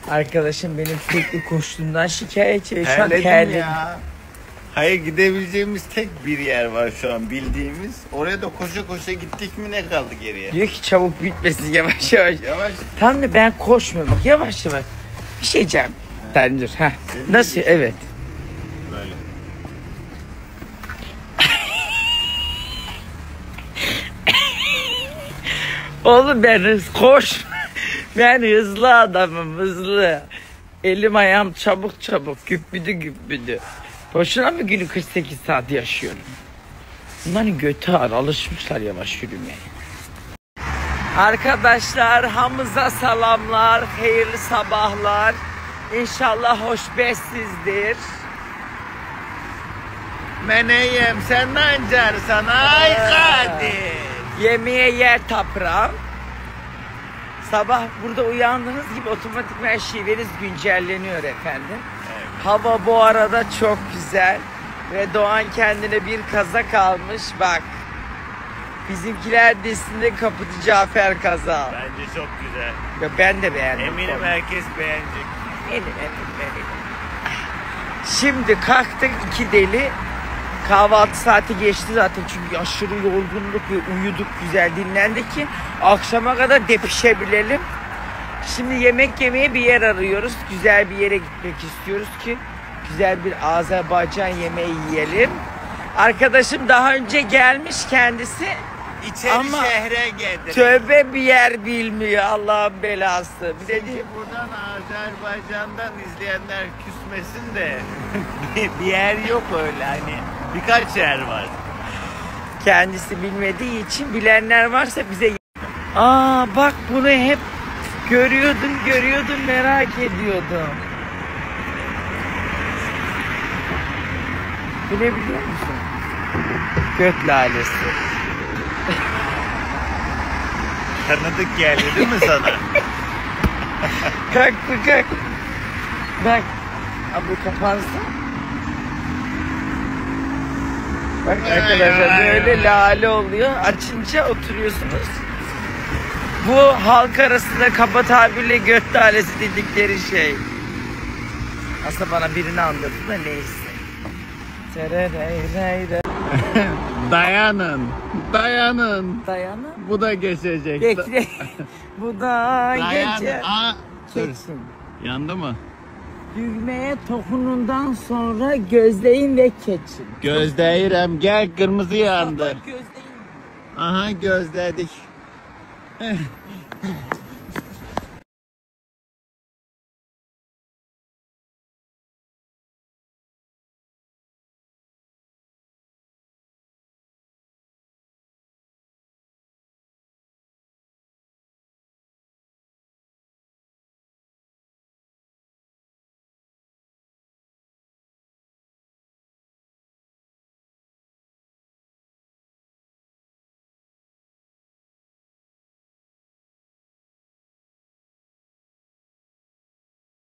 Arkadaşım benim sürekli koştuğumdan şikayetçi. Şu an Terledim ya. Hayır, gidebileceğimiz tek bir yer var şu an bildiğimiz. Oraya da koşa koşa gittik mi ne kaldı geriye? Diyor ki çabuk bitmesin, yavaş yavaş. Yavaş. Tam da ben koşmuyorum, bak yavaş yavaş. Bir şey diyeceğim. Sen dur. Heh. Nasıl? Evet. Böyle. Oğlum ben koş. Ben hızlı adamım, hızlı. Elim ayağım çabuk çabuk, güppüdü güppüdü. Boşuna mı günü 48 saat yaşıyorum? Bunların götü ağır, alışmışlar yavaş yürümeye. Arkadaşlar, hamıza salamlar, hayırlı sabahlar. İnşallah hoşbeşsizdir. Meneyim sen ne ancarsan ay Kadir. Yemeğe yer tapram. Sabah burada uyandığınız gibi otomatikman şiveniz güncelleniyor efendim. Evet. Hava bu arada çok güzel. Ve Doğan kendine bir kazak almış. Bak. Bizimkiler dizisinde Kapıcı Cafer kazağı. Bence çok güzel. Ya ben de beğendim. Eminim herkes beğenecek. Benim. Şimdi kalktık iki deli. Kahvaltı saati geçti zaten çünkü aşırı yorgunluk ve uyuduk, güzel dinlendik ki akşama kadar depişebilelim. Şimdi yemek yemeye bir yer arıyoruz. Güzel bir yere gitmek istiyoruz ki güzel bir Azerbaycan yemeği yiyelim. Arkadaşım daha önce gelmiş kendisi. İçeri Ama şehre geldi. tövbe bir yer bilmiyor, Allah'ın belası. Bir de Çünkü buradan Azerbaycan'dan izleyenler küsmesin de bir yer yok öyle, hani birkaç yer var. kendisi bilmediği için, bilenler varsa bize... Aa bak, bunu hep görüyordum, merak ediyordum. Bu ne biliyor musun? Göt lalesi. Tanıdık geldi değil mi sana? Kalk. Bak. Aa, bu kapansın. Bak arkadaşlar, böyle lale oluyor. Açınca oturuyorsunuz. Bu halk arasında kaba tabirle göt lalesi dedikleri şey. Aslında bana birini anlattı da neyse. Dayanın. Dayanın. Bu da geçecek. Bekle. Bu da gece. Aa, dur. Geçsin. Yandı mı? Düğmeye dokunundan sonra gözleyin ve keçin. Gözleyirem, gel, kırmızı yandı. Gözleyin. Aha, gözledik.